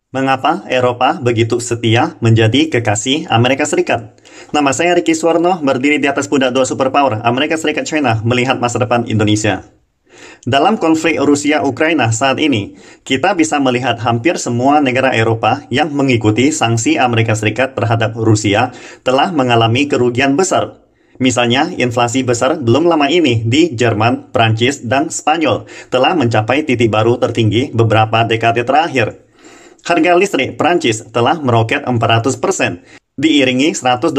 Mengapa Eropa begitu setia menjadi kekasih Amerika Serikat? Nama saya Ricky Suwarno, berdiri di atas pundak dua superpower, Amerika Serikat China, melihat masa depan Indonesia. Dalam konflik Rusia-Ukraina saat ini, kita bisa melihat hampir semua negara Eropa yang mengikuti sanksi Amerika Serikat terhadap Rusia telah mengalami kerugian besar. Misalnya, inflasi besar belum lama ini di Jerman, Prancis, dan Spanyol telah mencapai titik baru tertinggi beberapa dekade terakhir. Harga listrik Prancis telah meroket 400%, diiringi 120.000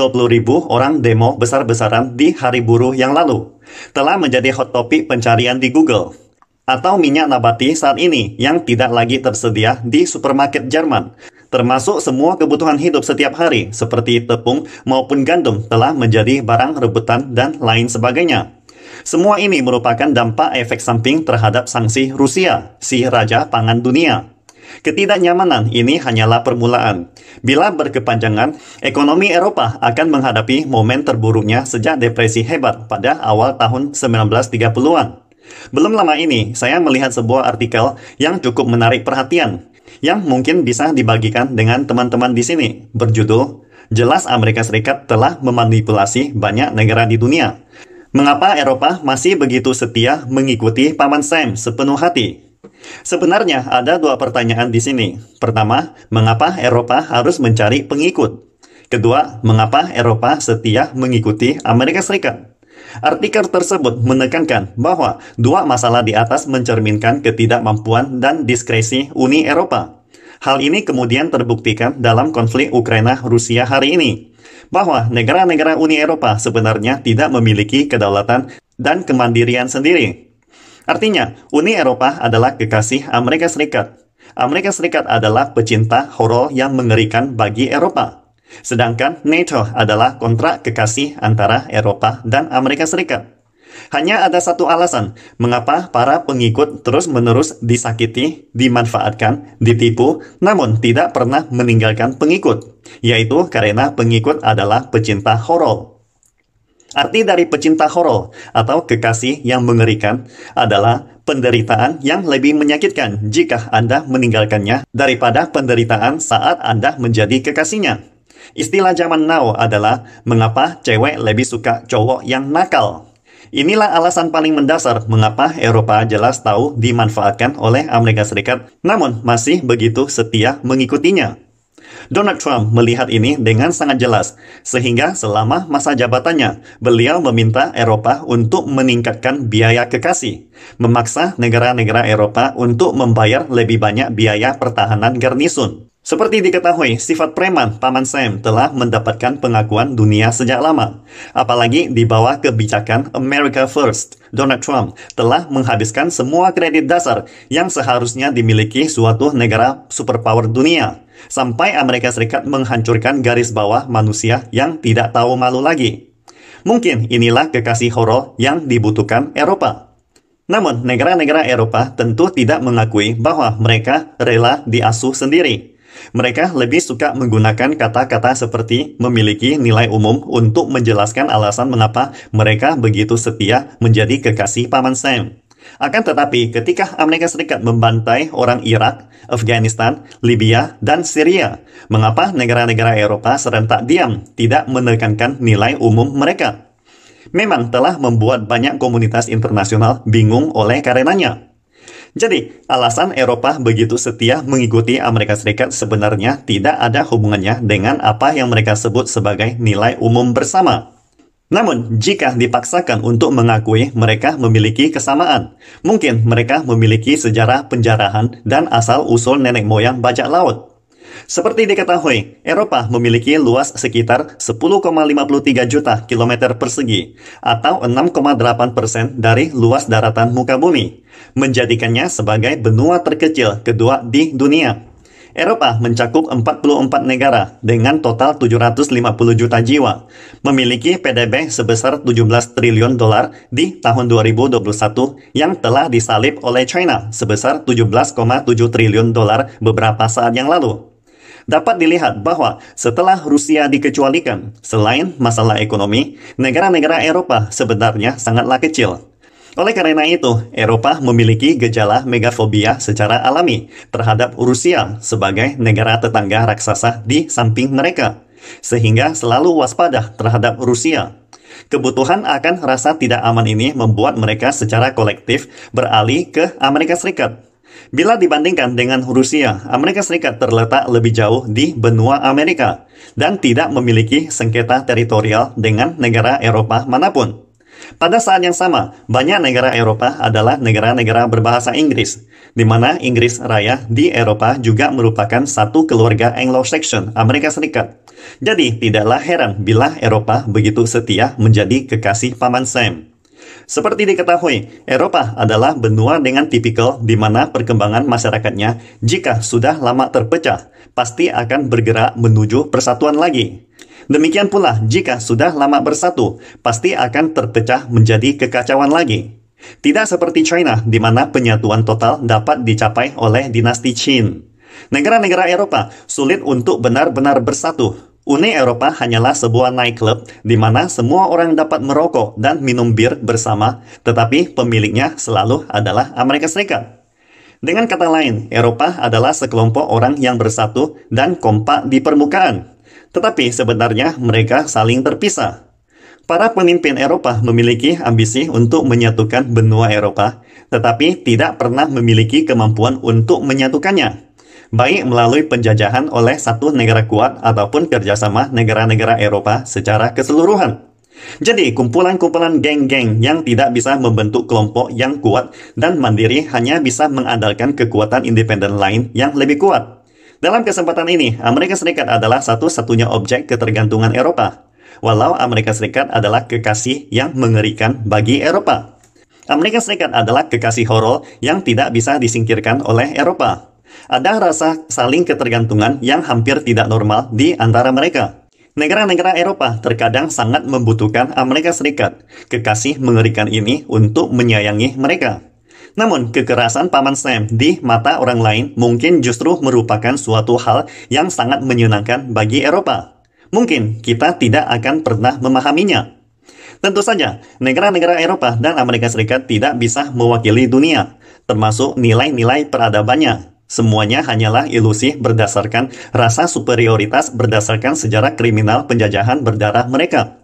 orang demo besar-besaran di hari buruh yang lalu. Telah menjadi hot topic pencarian di Google. Atau minyak nabati saat ini yang tidak lagi tersedia di supermarket Jerman. Termasuk semua kebutuhan hidup setiap hari seperti tepung maupun gandum telah menjadi barang rebutan dan lain sebagainya. Semua ini merupakan dampak efek samping terhadap sanksi Rusia, si raja pangan dunia. Ketidaknyamanan ini hanyalah permulaan. Bila berkepanjangan, ekonomi Eropa akan menghadapi momen terburuknya sejak depresi hebat pada awal tahun 1930-an. Belum lama ini, saya melihat sebuah artikel yang cukup menarik perhatian, yang mungkin bisa dibagikan dengan teman-teman di sini, berjudul, "Jelas Amerika Serikat telah memanipulasi banyak negara di dunia. Mengapa Eropa masih begitu setia mengikuti Paman Sam sepenuh hati?" Sebenarnya ada dua pertanyaan di sini. Pertama, mengapa Eropa harus mencari pengikut? Kedua, mengapa Eropa setia mengikuti Amerika Serikat? Artikel tersebut menekankan bahwa dua masalah di atas mencerminkan ketidakmampuan dan diskresi Uni Eropa. Hal ini kemudian terbuktikan dalam konflik Ukraina-Rusia hari ini, bahwa negara-negara Uni Eropa sebenarnya tidak memiliki kedaulatan dan kemandirian sendiri. Artinya, Uni Eropa adalah kekasih Amerika Serikat. Amerika Serikat adalah pecinta horor yang mengerikan bagi Eropa. Sedangkan NATO adalah kontrak kekasih antara Eropa dan Amerika Serikat. Hanya ada satu alasan mengapa para pengikut terus-menerus disakiti, dimanfaatkan, ditipu, namun tidak pernah meninggalkan pengikut, yaitu karena pengikut adalah pecinta horor. Arti dari pecinta horor atau kekasih yang mengerikan adalah penderitaan yang lebih menyakitkan jika Anda meninggalkannya daripada penderitaan saat Anda menjadi kekasihnya. Istilah zaman now adalah mengapa cewek lebih suka cowok yang nakal. Inilah alasan paling mendasar mengapa Eropa jelas tahu dimanfaatkan oleh Amerika Serikat, namun masih begitu setia mengikutinya. Donald Trump melihat ini dengan sangat jelas, sehingga selama masa jabatannya, beliau meminta Eropa untuk meningkatkan biaya kekasih, memaksa negara-negara Eropa untuk membayar lebih banyak biaya pertahanan garnisun. Seperti diketahui, sifat preman Paman Sam telah mendapatkan pengakuan dunia sejak lama. Apalagi di bawah kebijakan America First, Donald Trump telah menghabiskan semua kredit dasar yang seharusnya dimiliki suatu negara superpower dunia, sampai Amerika Serikat menghancurkan garis bawah manusia yang tidak tahu malu lagi. Mungkin inilah kekasih horor yang dibutuhkan Eropa. Namun, negara-negara Eropa tentu tidak mengakui bahwa mereka rela diasuh sendiri. Mereka lebih suka menggunakan kata-kata seperti memiliki nilai umum untuk menjelaskan alasan mengapa mereka begitu setia menjadi kekasih Paman Sam. Akan tetapi, ketika Amerika Serikat membantai orang Irak, Afghanistan, Libya, dan Syria, mengapa negara-negara Eropa serentak diam, tidak menekankan nilai umum mereka? Memang telah membuat banyak komunitas internasional bingung oleh karenanya. Jadi, alasan Eropa begitu setia mengikuti Amerika Serikat sebenarnya tidak ada hubungannya dengan apa yang mereka sebut sebagai nilai umum bersama. Namun, jika dipaksakan untuk mengakui mereka memiliki kesamaan, mungkin mereka memiliki sejarah penjarahan dan asal-usul nenek moyang bajak laut. Seperti diketahui, Eropa memiliki luas sekitar 10,53 juta kilometer persegi, atau 6,8% dari luas daratan muka bumi, menjadikannya sebagai benua terkecil kedua di dunia. Eropa mencakup 44 negara dengan total 750 juta jiwa, memiliki PDB sebesar 17 triliun dolar di tahun 2021 yang telah disalib oleh China sebesar 17,7 triliun dolar beberapa saat yang lalu. Dapat dilihat bahwa setelah Rusia dikecualikan, selain masalah ekonomi, negara-negara Eropa sebenarnya sangatlah kecil. Oleh karena itu, Eropa memiliki gejala megafobia secara alami terhadap Rusia sebagai negara tetangga raksasa di samping mereka, sehingga selalu waspada terhadap Rusia. Kebutuhan akan rasa tidak aman ini membuat mereka secara kolektif beralih ke Amerika Serikat. Bila dibandingkan dengan Rusia, Amerika Serikat terletak lebih jauh di benua Amerika dan tidak memiliki sengketa teritorial dengan negara Eropa manapun. Pada saat yang sama, banyak negara Eropa adalah negara-negara berbahasa Inggris, di mana Inggris Raya di Eropa juga merupakan satu keluarga Anglo-Saxon Amerika Serikat. Jadi, tidaklah heran bila Eropa begitu setia menjadi kekasih Paman Sam. Seperti diketahui, Eropa adalah benua dengan tipikal di mana perkembangan masyarakatnya jika sudah lama terpecah, pasti akan bergerak menuju persatuan lagi. Demikian pula, jika sudah lama bersatu, pasti akan terpecah menjadi kekacauan lagi. Tidak seperti China, di mana penyatuan total dapat dicapai oleh dinasti Qin. Negara-negara Eropa sulit untuk benar-benar bersatu. Uni Eropa hanyalah sebuah nightclub di mana semua orang dapat merokok dan minum bir bersama, tetapi pemiliknya selalu adalah Amerika Serikat. Dengan kata lain, Eropa adalah sekelompok orang yang bersatu dan kompak di permukaan. Tetapi sebenarnya mereka saling terpisah. Para pemimpin Eropa memiliki ambisi untuk menyatukan benua Eropa, tetapi tidak pernah memiliki kemampuan untuk menyatukannya, baik melalui penjajahan oleh satu negara kuat ataupun kerjasama negara-negara Eropa secara keseluruhan. Jadi, kumpulan-kumpulan geng-geng yang tidak bisa membentuk kelompok yang kuat dan mandiri hanya bisa mengandalkan kekuatan independen lain yang lebih kuat. Dalam kesempatan ini, Amerika Serikat adalah satu-satunya objek ketergantungan Eropa, walau Amerika Serikat adalah kekasih yang mengerikan bagi Eropa. Amerika Serikat adalah kekasih horor yang tidak bisa disingkirkan oleh Eropa. Ada rasa saling ketergantungan yang hampir tidak normal di antara mereka. Negara-negara Eropa terkadang sangat membutuhkan Amerika Serikat, kekasih mengerikan ini, untuk menyayangi mereka. Namun, kekerasan Paman Sam di mata orang lain mungkin justru merupakan suatu hal yang sangat menyenangkan bagi Eropa. Mungkin kita tidak akan pernah memahaminya. Tentu saja, negara-negara Eropa dan Amerika Serikat tidak bisa mewakili dunia, termasuk nilai-nilai peradabannya. Semuanya hanyalah ilusi berdasarkan rasa superioritas berdasarkan sejarah kriminal penjajahan berdarah mereka.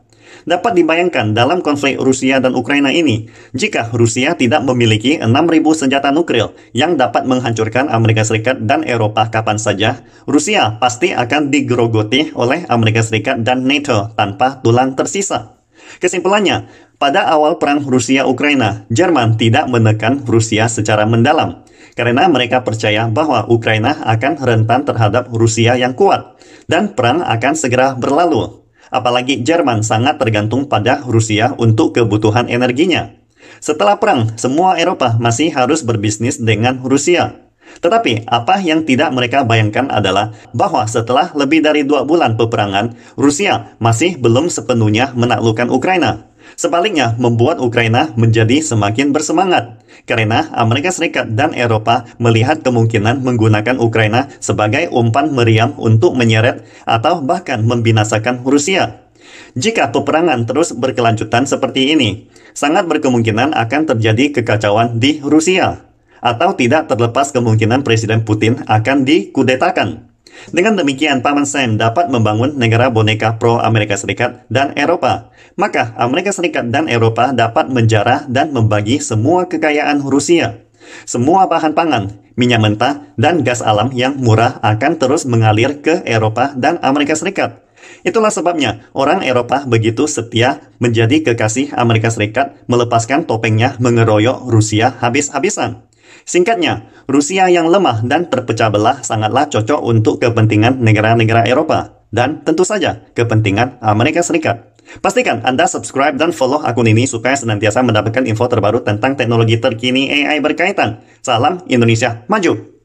Dapat dibayangkan dalam konflik Rusia dan Ukraina ini, jika Rusia tidak memiliki 6.000 senjata nuklir yang dapat menghancurkan Amerika Serikat dan Eropa kapan saja, Rusia pasti akan digerogoti oleh Amerika Serikat dan NATO tanpa tulang tersisa. Kesimpulannya, pada awal perang Rusia-Ukraina, Jerman tidak menekan Rusia secara mendalam, karena mereka percaya bahwa Ukraina akan rentan terhadap Rusia yang kuat, dan perang akan segera berlalu. Apalagi Jerman sangat tergantung pada Rusia untuk kebutuhan energinya. Setelah perang, semua Eropa masih harus berbisnis dengan Rusia. Tetapi apa yang tidak mereka bayangkan adalah bahwa setelah lebih dari 2 bulan peperangan, Rusia masih belum sepenuhnya menaklukkan Ukraina. Sebaliknya, membuat Ukraina menjadi semakin bersemangat, karena Amerika Serikat dan Eropa melihat kemungkinan menggunakan Ukraina sebagai umpan meriam untuk menyeret atau bahkan membinasakan Rusia. Jika peperangan terus berkelanjutan seperti ini, sangat berkemungkinan akan terjadi kekacauan di Rusia, atau tidak terlepas kemungkinan Presiden Putin akan dikudetakan. Dengan demikian, Paman Sam dapat membangun negara boneka pro-Amerika Serikat dan Eropa. Maka, Amerika Serikat dan Eropa dapat menjarah dan membagi semua kekayaan Rusia. Semua bahan pangan, minyak mentah, dan gas alam yang murah akan terus mengalir ke Eropa dan Amerika Serikat. Itulah sebabnya orang Eropa begitu setia menjadi kekasih Amerika Serikat, melepaskan topengnya mengeroyok Rusia habis-habisan. Singkatnya, Rusia yang lemah dan terpecah belah sangatlah cocok untuk kepentingan negara-negara Eropa dan tentu saja kepentingan Amerika Serikat. Pastikan Anda subscribe dan follow akun ini supaya senantiasa mendapatkan info terbaru tentang teknologi terkini AI berkaitan. Salam Indonesia Maju!